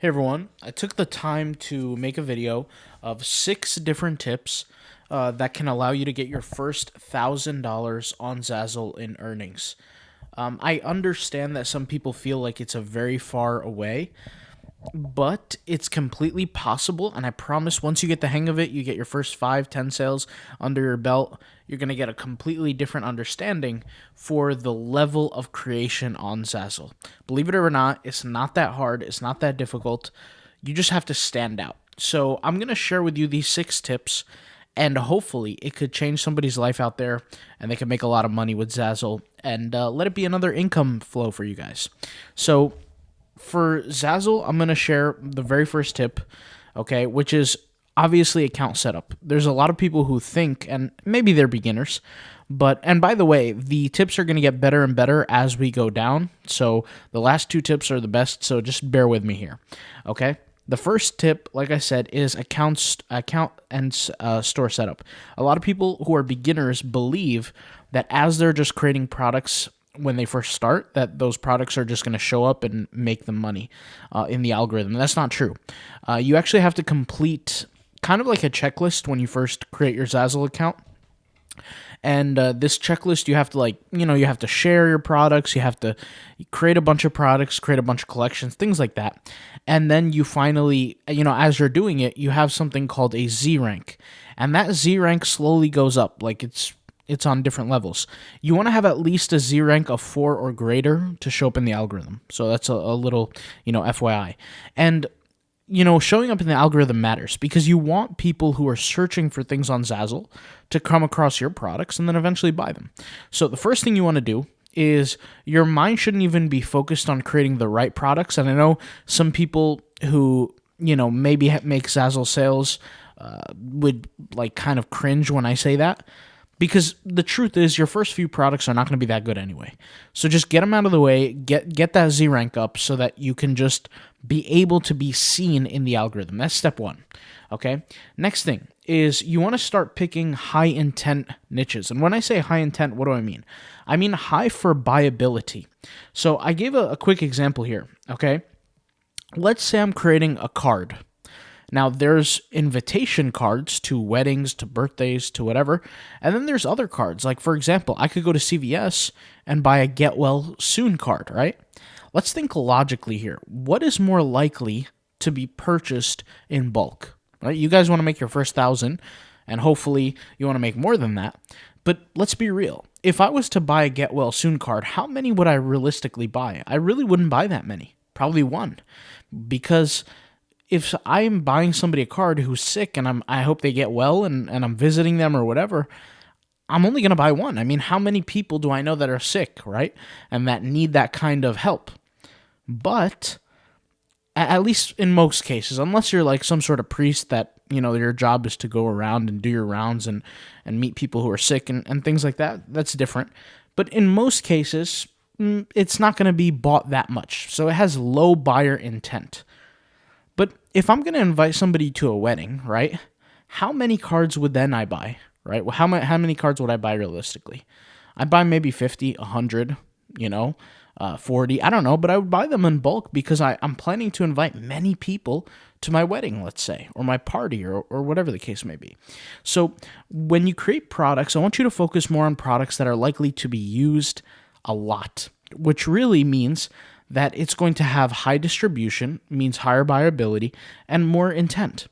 Hey everyone, I took the time to make a video of 6 different tips that can allow you to get your first $1,000 on Zazzle in earnings. I understand that some people feel like it's a very far away, but it's completely possible. And I promise once you get the hang of it, you get your first 5, 10 sales under your belt, you're going to get a completely different understanding for the level of creation on Zazzle. Believe it or not, it's not that hard. It's not that difficult. You just have to stand out. So I'm going to share with you these 6 tips, and hopefully it could change somebody's life out there and they can make a lot of money with Zazzle and let it be another income flow for you guys. So for Zazzle, I'm going to share the very first tip, okay, which is obviously account setup. There's a lot of people who think, and maybe they're beginners, and by the way, the tips are going to get better and better as we go down. So the last 2 tips are the best, so just bear with me here, okay? The first tip, like I said, is account and store setup. A lot of people who are beginners believe that as they're just creating products when they first start, that those products are just going to show up and make them money in the algorithm. That's not true. You actually have to complete kind of like a checklist when you first create your Zazzle account. And this checklist, you have to you have to share your products. You have to create a bunch of products, create a bunch of collections, things like that. And then you finally, as you're doing it, you have something called a Z rank. And that Z rank slowly goes up. Like it's on different levels. You want to have at least a Z rank of 4 or greater to show up in the algorithm. So that's a little, FYI. And showing up in the algorithm matters because you want people who are searching for things on Zazzle to come across your products and then eventually buy them. So the first thing you want to do is your mind shouldn't even be focused on creating the right products. And I know some people who, maybe make Zazzle sales would kind of cringe when I say that. Because the truth is, your first few products are not going to be that good anyway. So just get them out of the way, get that Z rank up so that you can just be able to be seen in the algorithm. That's step 1, okay? Next thing is you want to start picking high-intent niches. And when I say high-intent, what do I mean? I mean high for buyability. So I gave a quick example here, okay? Let's say I'm creating a card. Now, there's invitation cards to weddings, to birthdays, to whatever, and then there's other cards. Like, for example, I could go to CVS and buy a Get Well Soon card, right? Let's think logically here. What is more likely to be purchased in bulk, right? You guys want to make your first 1,000, and hopefully you want to make more than that. But let's be real. If I was to buy a Get Well Soon card, how many would I realistically buy? I really wouldn't buy that many. Probably 1. Because if I'm buying somebody a card who's sick and I hope they get well and I'm visiting them or whatever, I'm only going to buy 1. I mean, how many people do I know that are sick, right? And that need that kind of help? But at least in most cases, unless you're like some sort of priest that, your job is to go around and do your rounds and meet people who are sick and things like that, that's different. But in most cases, it's not going to be bought that much. So it has low buyer intent. But if I'm going to invite somebody to a wedding, right, how many cards would then I buy, right? Well, how many cards would I buy realistically? I'd buy maybe 50, 100, 40, I don't know, but I would buy them in bulk because I'm planning to invite many people to my wedding, let's say, or my party or whatever the case may be. So when you create products, I want you to focus more on products that are likely to be used a lot, which really means that it's going to have high distribution, means higher buyability, and more intent.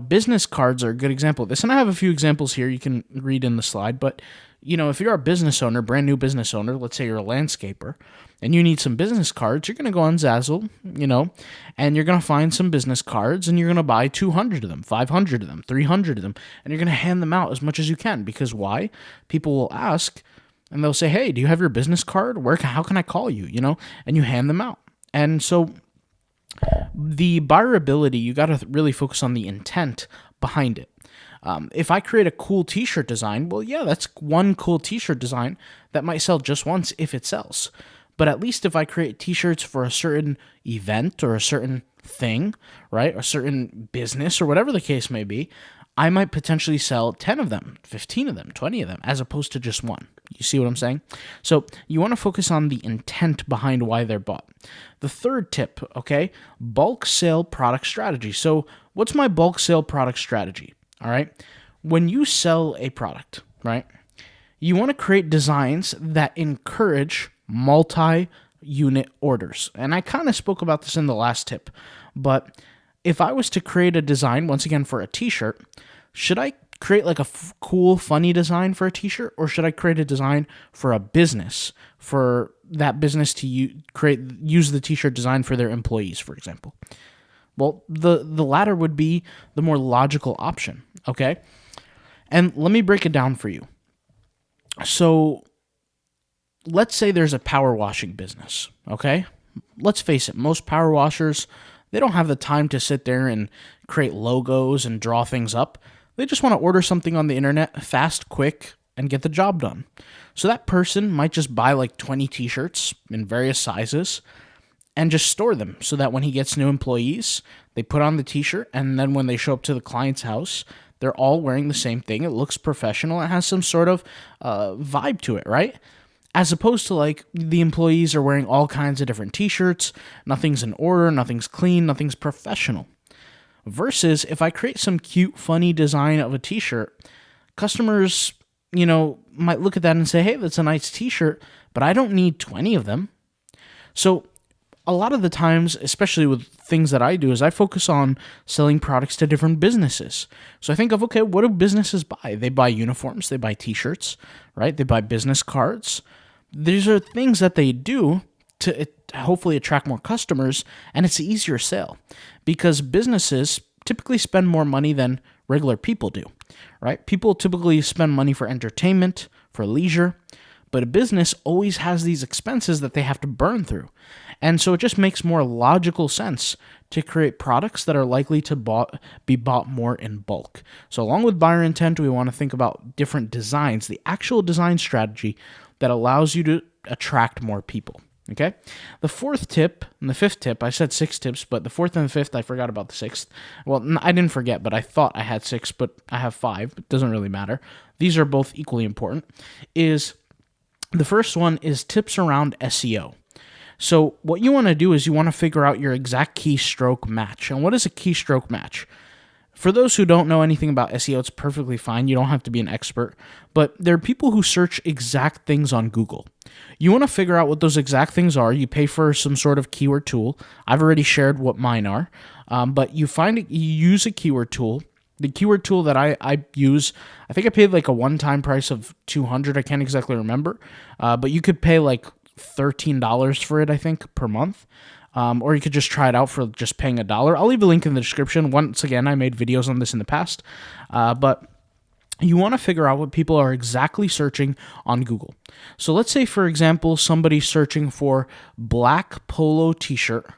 Business cards are a good example of this, and I have a few examples here you can read in the slide, but, if you're a business owner, brand new business owner, let's say you're a landscaper, and you need some business cards, you're going to go on Zazzle, and you're going to find some business cards, and you're going to buy 200 of them, 500 of them, 300 of them, and you're going to hand them out as much as you can, because why? People will ask, and they'll say, hey, do you have your business card? How can I call you? And you hand them out. And so the buyability, you got to really focus on the intent behind it. If I create a cool t-shirt design, well, yeah, that's one cool t-shirt design that might sell just once if it sells. But at least if I create t-shirts for a certain event or a certain thing, right, a certain business or whatever the case may be, I might potentially sell 10 of them, 15 of them, 20 of them, as opposed to just one. You see what I'm saying? So you want to focus on the intent behind why they're bought. The third tip, okay, bulk sale product strategy. So what's my bulk sale product strategy? All right. When you sell a product, right, you want to create designs that encourage multi-unit orders. And I kind of spoke about this in the last tip, but if I was to create a design, once again, for a t-shirt, should I create like a cool, funny design for a t-shirt, or should I create a design for a business, for that business to use the t-shirt design for their employees, for example? Well, the latter would be the more logical option, okay? And let me break it down for you. So let's say there's a power washing business, okay? Let's face it, most power washers, they don't have the time to sit there and create logos and draw things up. They just want to order something on the internet fast, quick, and get the job done. So that person might just buy like 20 t-shirts in various sizes and just store them so that when he gets new employees, they put on the t-shirt, and then when they show up to the client's house, they're all wearing the same thing. It looks professional. It has some sort of vibe to it, right? As opposed to like the employees are wearing all kinds of different t-shirts. Nothing's in order. Nothing's clean. Nothing's professional. Versus if I create some cute, funny design of a t-shirt, customers, might look at that and say, hey, that's a nice t-shirt, but I don't need 20 of them. So a lot of the times, especially with things that I do, is I focus on selling products to different businesses. So I think of, okay, what do businesses buy? They buy uniforms, they buy t-shirts, right? They buy business cards. These are things that they do to hopefully attract more customers, and it's an easier sale because businesses typically spend more money than regular people do, right? People typically spend money for entertainment, for leisure, but a business always has these expenses that they have to burn through. And so it just makes more logical sense to create products that are likely to be bought more in bulk. So along with buyer intent, we want to think about different designs, the actual design strategy that allows you to attract more people. Okay? The fourth tip and the fifth tip, I said 6 tips, but the fourth and the fifth, I forgot about the sixth. Well, I didn't forget, but I thought I had 6, but I have 5. It doesn't really matter. These are both equally important. The first one is tips around SEO. So what you want to do is you want to figure out your exact keystroke match. And what is a keystroke match? For those who don't know anything about SEO, it's perfectly fine. You don't have to be an expert. But there are people who search exact things on Google. You want to figure out what those exact things are. You pay for some sort of keyword tool. I've already shared what mine are. But you use a keyword tool. The keyword tool that I use, I think I paid like a one-time price of $200. I can't exactly remember. But you could pay like $13 for it, I think, per month. Or you could just try it out for just paying $1. I'll leave a link in the description. Once again, I made videos on this in the past. But you want to figure out what people are exactly searching on Google. So let's say, for example, somebody's searching for black polo t-shirt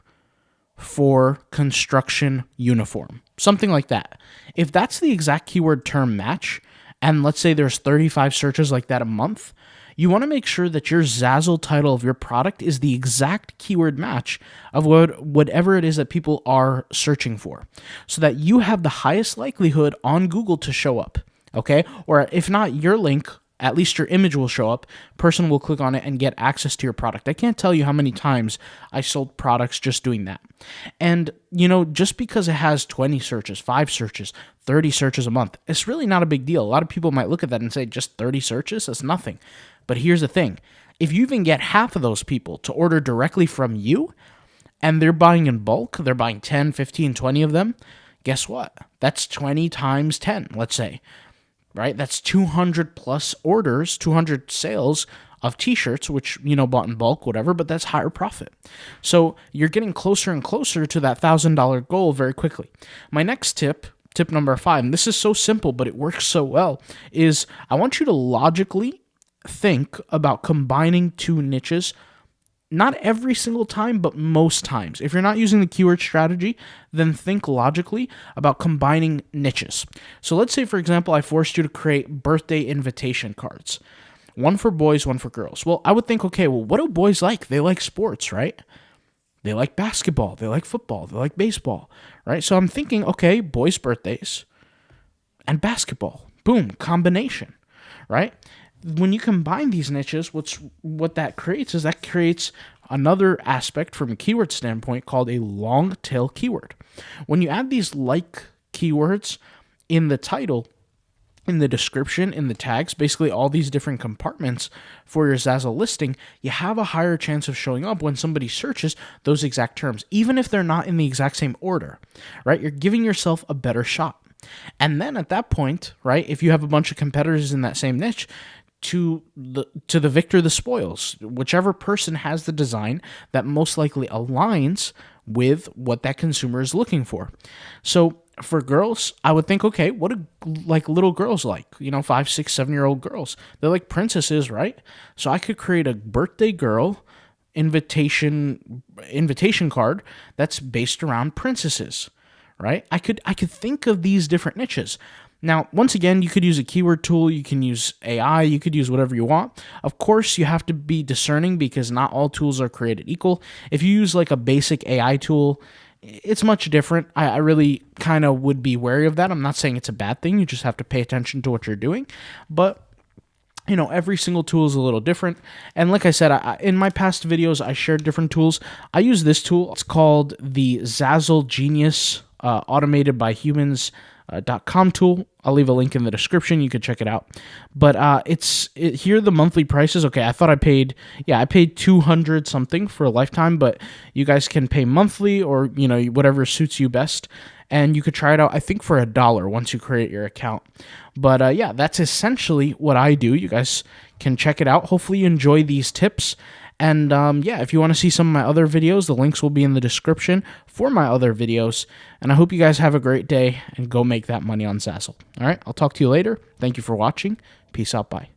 for construction uniform, something like that. If that's the exact keyword term match, and let's say there's 35 searches like that a month, you want to make sure that your Zazzle title of your product is the exact keyword match of whatever it is that people are searching for, so that you have the highest likelihood on Google to show up, okay? Or if not your link, at least your image will show up. Person will click on it and get access to your product. I can't tell you how many times I sold products just doing that. And, just because it has 20 searches, 5 searches, 30 searches a month, it's really not a big deal. A lot of people might look at that and say, just 30 searches? That's nothing. But here's the thing. If you even get half of those people to order directly from you, and they're buying in bulk, they're buying 10, 15, 20 of them, guess what? That's 20 times 10, let's say, right? That's 200 plus orders, 200 sales of t-shirts, which, bought in bulk, whatever, but that's higher profit. So you're getting closer and closer to that $1,000 goal very quickly. My next tip number 5, and this is so simple, but it works so well, is I want you to logically think about combining 2 niches, not every single time, but most times. If you're not using the keyword strategy, then think logically about combining niches. So let's say, for example, I forced you to create birthday invitation cards. One for boys, one for girls. Well, I would think, okay, well, what do boys like? They like sports, right? They like basketball. They like football. They like baseball, right? So I'm thinking, okay, boys' birthdays. and basketball. Boom, combination, right? When you combine these niches, what that creates is that creates another aspect from a keyword standpoint called a long tail keyword. When you add these like keywords in the title, in the description, in the tags, basically all these different compartments for your Zazzle listing, you have a higher chance of showing up when somebody searches those exact terms, even if they're not in the exact same order, right? You're giving yourself a better shot. And then at that point, right, if you have a bunch of competitors in that same niche, to the victor the spoils. Whichever person has the design that most likely aligns with what that consumer is looking for. So for girls, I would think, okay, what do like little girls like? 5, 6, 7-year-old girls. They're like princesses, right? So I could create a birthday girl invitation card that's based around princesses, right? I could think of these different niches. Now, once again, you could use a keyword tool, you can use AI, you could use whatever you want. Of course, you have to be discerning because not all tools are created equal. If you use like a basic AI tool, it's much different. I really kind of would be wary of that. I'm not saying it's a bad thing. You just have to pay attention to what you're doing. But every single tool is a little different. And like I said, in my past videos, I shared different tools. I use this tool. It's called the Zazzle Genius Automated by Humans .com tool. I'll leave a link in the description. You could check it out. But here are the monthly prices. Okay, I thought I paid 200 something for a lifetime, but you guys can pay monthly or whatever suits you best. And you could try it out, I think, for $1 once you create your account. But yeah, that's essentially what I do. You guys can check it out. Hopefully you enjoy these tips. And yeah, if you want to see some of my other videos, the links will be in the description for my other videos. And I hope you guys have a great day and go make that money on Zazzle. All right, I'll talk to you later. Thank you for watching. Peace out. Bye.